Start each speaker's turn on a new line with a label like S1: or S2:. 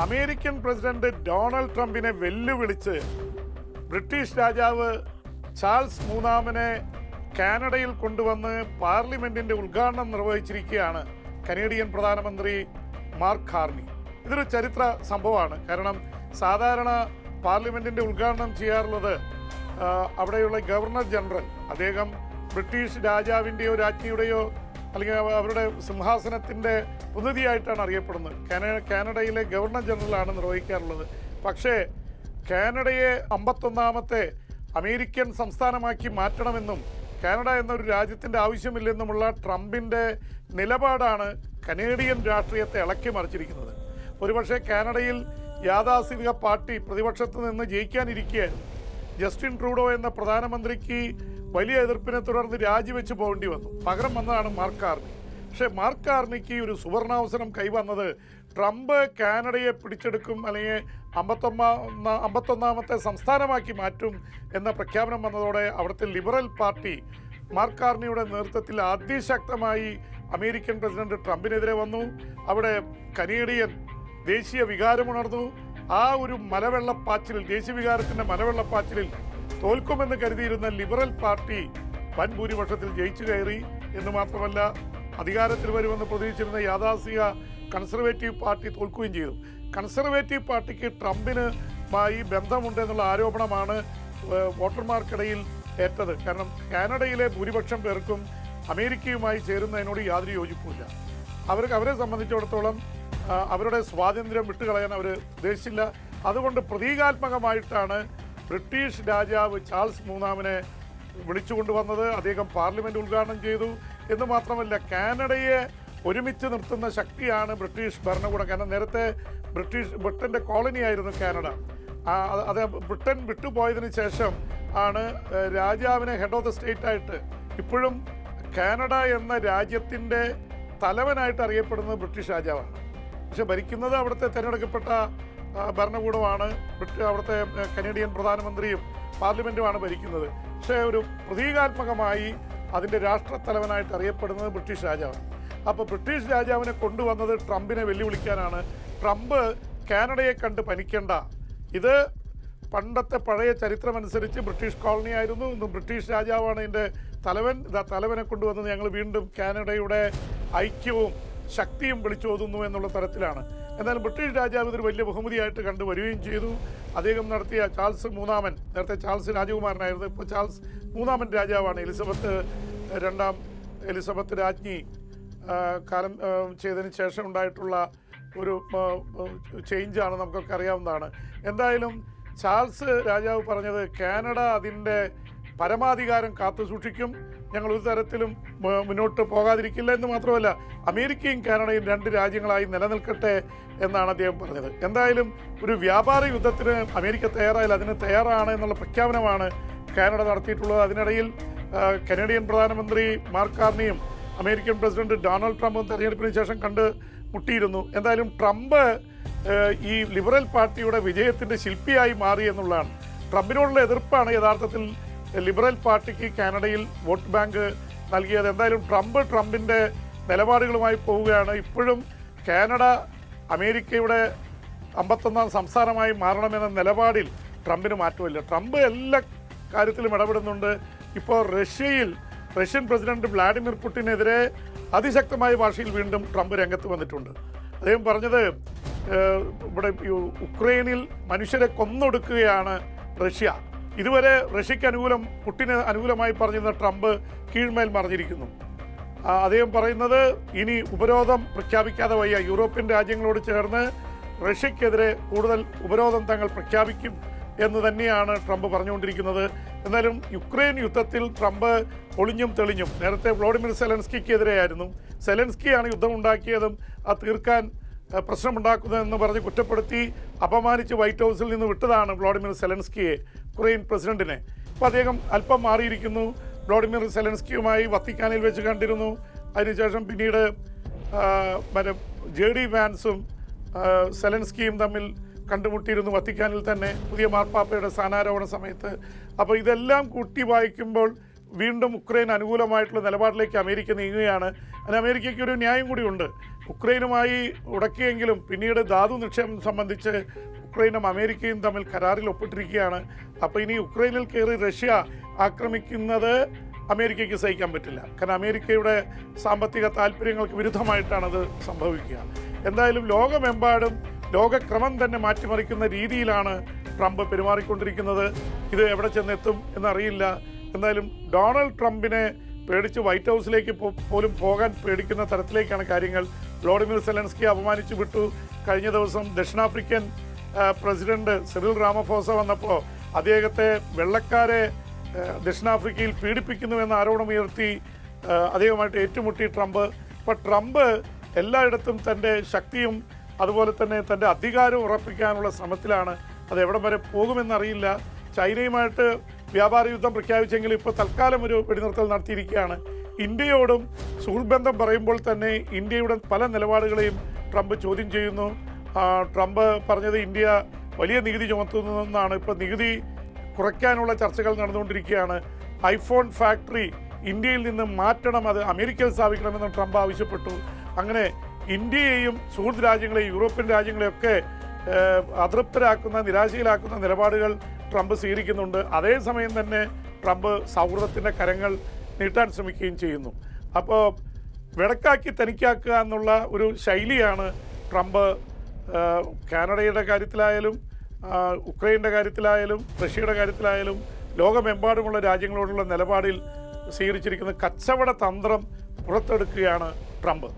S1: American president Donald ട്രംപിനെ വെല്ലുവിളിച്ച് British രാജാവ് ചാൾസ് മൂന്നാമനെ കാനഡയിൽ കൊണ്ടുവന്ന് പാർലമെന്റിന്റെ ഉദ്ഘാടനം നിർവഹിച്ചിരിക്കുകയാണ് കനേഡിയൻ പ്രധാനമന്ത്രി മാർക്ക് കാർണി. ഇതൊരു ചരിത്ര സംഭവമാണ്. കാരണം സാധാരണ പാർലമെന്റിന്റെ ഉദ്ഘാടനം ചെയ്യാറുള്ളത് അവിടെയുള്ള ഗവർണർ ജനറൽ, അദ്ദേഹം ബ്രിട്ടീഷ് രാജാവിൻ്റെയോ രാജ്ഞിയുടെയോ അല്ലെങ്കിൽ അവരുടെ സിംഹാസനത്തിൻ്റെ പ്രതിനിധിയായിട്ടാണ് അറിയപ്പെടുന്നത്. കാനഡയിലെ ഗവർണർ ജനറലാണ് നിർവഹിക്കാറുള്ളത്. പക്ഷേ കാനഡയെ 51ാമത്തെ അമേരിക്കൻ സംസ്ഥാനമാക്കി മാറ്റണമെന്നും കാനഡ എന്നൊരു രാജ്യത്തിൻ്റെ ആവശ്യമില്ലെന്നുമുള്ള ട്രംപിൻ്റെ നിലപാടാണ് കനേഡിയൻ രാഷ്ട്രീയത്തെ ഇളക്കി മറിച്ചിരിക്കുന്നത്. ഒരുപക്ഷെ കാനഡയിൽ യാഥാസ്ഥിതിക പാർട്ടി പ്രതിപക്ഷത്ത് നിന്ന് ജയിക്കാനിരിക്കുകയായിരുന്നു. ജസ്റ്റിൻ ട്രൂഡോ എന്ന പ്രധാനമന്ത്രിക്ക് വലിയ എതിർപ്പിനെ തുടർന്ന് രാജിവെച്ച് പോകേണ്ടി വന്നു. പകരം വന്നതാണ് മാർക്ക് കാർണി. പക്ഷേ മാർക്ക് കാർണിക്ക് ഒരു സുവർണാവസരം കൈവന്നത് ട്രംപ് കാനഡയെ പിടിച്ചെടുക്കും അല്ലെങ്കിൽ 51ാമത്തെ സംസ്ഥാനമാക്കി മാറ്റും എന്ന പ്രഖ്യാപനം വന്നതോടെ അവിടുത്തെ ലിബറൽ പാർട്ടി മാർക്ക് കാർണിയുടെ നേതൃത്വത്തിൽ അതിശക്തമായി അമേരിക്കൻ പ്രസിഡന്റ് ട്രംപിനെതിരെ വന്നു. അവിടെ കനേഡിയൻ ദേശീയ വികാരമുണർന്നു. ആ ഒരു മലവെള്ളപ്പാച്ചിലിൽ, ദേശീയ വികാരത്തിൻ്റെ മലവെള്ളപ്പാച്ചിലിൽ തോൽക്കുമെന്ന് കരുതിയിരുന്ന ലിബറൽ പാർട്ടി വൻ ഭൂരിപക്ഷത്തിൽ ജയിച്ചു കയറി. എന്ന് മാത്രമല്ല, അധികാരത്തിൽ വരുമെന്ന് പ്രതീക്ഷിച്ചിരുന്ന യാഥാസ്ഥിക കൺസർവേറ്റീവ് പാർട്ടി തോൽക്കുകയും ചെയ്തു. കൺസർവേറ്റീവ് പാർട്ടിക്ക് ട്രംപിന് ബന്ധമുണ്ട് എന്നുള്ള ആരോപണമാണ് വോട്ടർമാർക്കിടയിൽ ഏറ്റത്. കാരണം കാനഡയിലെ ഭൂരിപക്ഷം പേർക്കും അമേരിക്കയുമായി ചേരുന്നതിനോട് യാതൊരു യോജിപ്പുമില്ല. അവരെ സംബന്ധിച്ചിടത്തോളം അവരുടെ സ്വാതന്ത്ര്യം വിട്ടുകളയാൻ അവർ ഉദ്ദേശിച്ചില്ല. അതുകൊണ്ട് പ്രതീകാത്മകമായിട്ടാണ് ബ്രിട്ടീഷ് രാജാവ് ചാൾസ് മൂന്നാമനെ വിളിച്ചുകൊണ്ടുവന്നത്. അദ്ദേഹം പാർലമെൻറ്റ് ഉദ്ഘാടനം ചെയ്തു. എന്ന് മാത്രമല്ല, കാനഡയെ ഒരുമിച്ച് നിർത്തുന്ന ശക്തിയാണ് ബ്രിട്ടീഷ് ഭരണകൂടം. കാരണം നേരത്തെ ബ്രിട്ടൻ്റെ കോളനിയായിരുന്നു കാനഡ. അത് ബ്രിട്ടൻ വിട്ടുപോയതിന് ശേഷം ആണ് രാജാവിനെ ഹെഡ് ഓഫ് ദ സ്റ്റേറ്റ് ആയിട്ട്, ഇപ്പോഴും കാനഡ എന്ന രാജ്യത്തിൻ്റെ തലവനായിട്ട് അറിയപ്പെടുന്നത് ബ്രിട്ടീഷ് രാജാവാണ്. പക്ഷെ ഭരിക്കുന്നത് അവിടുത്തെ തിരഞ്ഞെടുക്കപ്പെട്ട ഭരണകൂടമാണ്. അവിടുത്തെ കനേഡിയൻ പ്രധാനമന്ത്രിയും പാർലമെൻറ്റുമാണ് ഭരിക്കുന്നത്. പക്ഷേ ഒരു പ്രതീകാത്മകമായി അതിൻ്റെ രാഷ്ട്രത്തലവനായിട്ട് അറിയപ്പെടുന്നത് ബ്രിട്ടീഷ് രാജാവാണ്. അപ്പോൾ ബ്രിട്ടീഷ് രാജാവിനെ കൊണ്ടുവന്നത് ട്രംപിനെ വെല്ലുവിളിക്കാനാണ്. ട്രംപ് കാനഡയെ കണ്ട് പനിക്കേണ്ട, ഇത് പണ്ടത്തെ പഴയ ചരിത്രമനുസരിച്ച് ബ്രിട്ടീഷ് കോളനി ആയിരുന്നു, ഇന്ന് ബ്രിട്ടീഷ് രാജാവാണ് ഇതിൻ്റെ തലവൻ. തലവനെ കൊണ്ടുവന്നത് ഞങ്ങൾ വീണ്ടും കാനഡയുടെ ഐക്യവും ശക്തിയും വിളിച്ചോതുന്നു എന്നുള്ള തരത്തിലാണ്. എന്നാലും ബ്രിട്ടീഷ് രാജാവ് ഇതൊരു വലിയ ബഹുമതിയായിട്ട് കണ്ടുവരികയും ചെയ്തു. അദ്ദേഹം നടത്തിയ ചാൾസ് മൂന്നാമൻ, നേരത്തെ ചാൾസ് രാജകുമാരനായിരുന്നു, ഇപ്പോൾ ചാൾസ് മൂന്നാമൻ രാജാവാണ്. എലിസബത്ത് രാജ്ഞി കാലം ചെയ്തതിന് ശേഷം ഉണ്ടായിട്ടുള്ള ഒരു ചേഞ്ചാണ്, നമുക്കൊക്കെ അറിയാവുന്നതാണ്. എന്തായാലും ചാൾസ് രാജാവ് പറഞ്ഞത് കാനഡ അതിൻ്റെ പരമാധികാരം കാത്തു സൂക്ഷിക്കും, ഞങ്ങൾ ഒരു തരത്തിലും മുന്നോട്ട് പോകാതിരിക്കില്ല. എന്ന് മാത്രമല്ല, അമേരിക്കയും കാനഡയും രണ്ട് രാജ്യങ്ങളായി നിലനിൽക്കട്ടെ എന്നാണ് അദ്ദേഹം പറഞ്ഞത്. എന്തായാലും ഒരു വ്യാപാര യുദ്ധത്തിന് അമേരിക്ക തയ്യാറായാൽ അതിന് തയ്യാറാണ് എന്നുള്ള പ്രഖ്യാപനമാണ് കാനഡ നടത്തിയിട്ടുള്ളത്. അതിനിടയിൽ കനേഡിയൻ പ്രധാനമന്ത്രി മാർക്ക് കാർണിയും അമേരിക്കൻ പ്രസിഡന്റ് ഡൊണാൾഡ് ട്രംപും തെരഞ്ഞെടുപ്പിന് ശേഷം മുട്ടിയിരുന്നു. എന്തായാലും ട്രംപ് ഈ ലിബറൽ പാർട്ടിയുടെ വിജയത്തിൻ്റെ ശില്പിയായി മാറി എന്നുള്ളതാണ്. ട്രംപിനോടുള്ള എതിർപ്പാണ് യഥാർത്ഥത്തിൽ ലിബറൽ പാർട്ടിക്ക് കാനഡയിൽ വോട്ട് ബാങ്ക് നൽകിയത്. എന്തായാലും ട്രംപിൻ്റെ നിലപാടുകളുമായി പോവുകയാണ്. ഇപ്പോഴും കാനഡ അമേരിക്കയുടെ 51ാം സംസ്ഥാനമായി മാറണമെന്ന നിലപാടിൽ ട്രംപിന് മാറ്റമില്ല. ട്രംപ് എല്ലാ കാര്യത്തിലും ഇടപെടുന്നുണ്ട്. ഇപ്പോൾ റഷ്യൻ പ്രസിഡന്റ് വ്ളാഡിമിർ പുടിനെതിരെ അതിശക്തമായ ഭാഷയിൽ വീണ്ടും ട്രംപ് രംഗത്ത് വന്നിട്ടുണ്ട്. അദ്ദേഹം പറഞ്ഞത് ഇവിടെ ഉക്രൈനിൽ മനുഷ്യരെ കൊന്നൊടുക്കുകയാണ് റഷ്യ. ഇതുവരെ റഷ്യക്ക് പുടിന് അനുകൂലമായി പറഞ്ഞിരുന്ന ട്രംപ് കീഴ്മേൽ മറിഞ്ഞിരിക്കുന്നു. അദ്ദേഹം പറയുന്നത് ഇനി ഉപരോധം പ്രഖ്യാപിക്കാതെ വയ്യ, യൂറോപ്യൻ രാജ്യങ്ങളോട് ചേർന്ന് റഷ്യക്കെതിരെ കൂടുതൽ ഉപരോധം തങ്ങൾ പ്രഖ്യാപിക്കും എന്ന് തന്നെയാണ് ട്രംപ് പറഞ്ഞുകൊണ്ടിരിക്കുന്നത്. എന്നാലും യുക്രൈൻ യുദ്ധത്തിൽ ട്രംപ് ഒളിഞ്ഞും തെളിഞ്ഞും, നേരത്തെ വ്ളാഡിമിർ സെലൻസ്കിക്കെതിരെയായിരുന്നു, സെലൻസ്കിയാണ് യുദ്ധമുണ്ടാക്കിയതും അത് തീർക്കാൻ പ്രശ്നമുണ്ടാക്കുന്നതെന്ന് പറഞ്ഞ് കുറ്റപ്പെടുത്തി അപമാനിച്ച് വൈറ്റ് ഹൗസിൽ നിന്ന് വിട്ടതാണ് വ്ളാഡിമിർ സെലൻസ്കിയെ, യുക്രൈൻ പ്രസിഡന്റിനെ. അപ്പോൾ അദ്ദേഹം അല്പം മാറിയിരിക്കുന്നു. വ്ളാഡിമിർ സെലൻസ്കിയുമായി വത്തിക്കാനിൽ വെച്ച് കണ്ടിരുന്നു. അതിനുശേഷം പിന്നീട് JD വാൻസും സെലൻസ്കിയും തമ്മിൽ കണ്ടുമുട്ടിയിരുന്നു വത്തിക്കാനിൽ തന്നെ, പുതിയ മാർപ്പാപ്പയുടെ സ്ഥാനാരോഹണ സമയത്ത്. അപ്പോൾ ഇതെല്ലാം കൂട്ടി വായിക്കുമ്പോൾ വീണ്ടും ഉക്രൈൻ അനുകൂലമായിട്ടുള്ള നിലപാടിലേക്ക് അമേരിക്ക നീങ്ങുകയാണ്. അതിന് അമേരിക്കയ്ക്ക് ഒരു ന്യായം കൂടിയുണ്ട്. ഉക്രൈനുമായി ഉടക്കിയെങ്കിലും പിന്നീട് ധാതു നിക്ഷേപം സംബന്ധിച്ച് ഉക്രൈനും അമേരിക്കയും തമ്മിൽ കരാറിൽ ഒപ്പിട്ടിരിക്കുകയാണ്. അപ്പോൾ ഇനി ഉക്രൈനിൽ കയറി റഷ്യ ആക്രമിക്കുന്നത് അമേരിക്കയ്ക്ക് സഹിക്കാൻ പറ്റില്ല. കാരണം അമേരിക്കയുടെ സാമ്പത്തിക താല്പര്യങ്ങൾക്ക് വിരുദ്ധമായിട്ടാണത് സംഭവിക്കുക. എന്തായാലും ലോകമെമ്പാടും ലോകക്രമം തന്നെ മാറ്റിമറിക്കുന്ന രീതിയിലാണ് ട്രംപ് പെരുമാറിക്കൊണ്ടിരിക്കുന്നത്. ഇത് എവിടെ ചെന്നെത്തും എന്നറിയില്ല. എന്തായാലും ഡൊണാൾഡ് ട്രംപിനെ പേടിച്ച് വൈറ്റ് ഹൗസിലേക്ക് പോലും പോകാൻ പേടിക്കുന്ന തരത്തിലേക്കാണ് കാര്യങ്ങൾ. വ്ളോഡിമിർ സെലൻസ്കി അപമാനിച്ചു വിട്ടു. കഴിഞ്ഞ ദിവസം ദക്ഷിണാഫ്രിക്കൻ പ്രസിഡന്റ് സിറിൽ റാമഫോസ വന്നപ്പോൾ അദ്ദേഹത്തെ വെള്ളക്കാരെ ദക്ഷിണാഫ്രിക്കയിൽ പീഡിപ്പിക്കുന്നുവെന്ന ആരോപണമുയർത്തി അദ്ദേഹവുമായിട്ട് ഏറ്റുമുട്ടി ട്രംപ്. അപ്പോൾ ട്രംപ് എല്ലായിടത്തും തൻ്റെ ശക്തിയും അതുപോലെ തന്നെ തൻ്റെ അധികാരവും ഉറപ്പിക്കാനുള്ള ശ്രമത്തിലാണ്. അത് എവിടം വരെ പോകുമെന്നറിയില്ല. ചൈനയുമായിട്ട് വ്യാപാര യുദ്ധം പ്രഖ്യാപിച്ചെങ്കിൽ ഇപ്പോൾ തൽക്കാലം ഒരു വെടിനിർത്തൽ നടത്തിയിരിക്കുകയാണ്. ഇന്ത്യയോടും സുഹൃത്ബന്ധം പറയുമ്പോൾ തന്നെ ഇന്ത്യയുടെ പല നിലപാടുകളെയും ട്രംപ് ചോദ്യം ചെയ്യുന്നു. ട്രംപ് പറഞ്ഞത് ഇന്ത്യ വലിയ നികുതി ചുമത്തുന്നതെന്നാണ്. ഇപ്പോൾ നികുതി കുറയ്ക്കാനുള്ള ചർച്ചകൾ നടന്നുകൊണ്ടിരിക്കുകയാണ്. ഐഫോൺ ഫാക്ടറി ഇന്ത്യയിൽ നിന്ന് മാറ്റണം, അത് അമേരിക്കയിൽ സ്ഥാപിക്കണമെന്ന് ട്രംപ് ആവശ്യപ്പെട്ടു. അങ്ങനെ ഇന്ത്യയെയും സുഹൃത്ത് രാജ്യങ്ങളെയും യൂറോപ്യൻ രാജ്യങ്ങളെയൊക്കെ അതൃപ്തരാക്കുന്ന നിരാശയിലാക്കുന്ന നിലപാടുകൾ ട്രംപ് സ്വീകരിക്കുന്നുണ്ട്. അതേസമയം തന്നെ ട്രംപ് സൗഹൃദത്തിൻ്റെ കരങ്ങൾ നീട്ടാൻ ശ്രമിക്കുകയും ചെയ്യുന്നു. അപ്പോൾ വിടക്കാക്കി തനിക്കാക്കുക എന്നുള്ള ഒരു ശൈലിയാണ് ട്രംപ് കാനഡയുടെ കാര്യത്തിലായാലും ഉക്രൈൻ്റെ കാര്യത്തിലായാലും റഷ്യയുടെ കാര്യത്തിലായാലും ലോകമെമ്പാടുമുള്ള രാജ്യങ്ങളോടുള്ള നിലപാടിൽ സ്വീകരിച്ചിരിക്കുന്ന കച്ചവട തന്ത്രം പുറത്തെടുക്കുകയാണ് ട്രംപ്.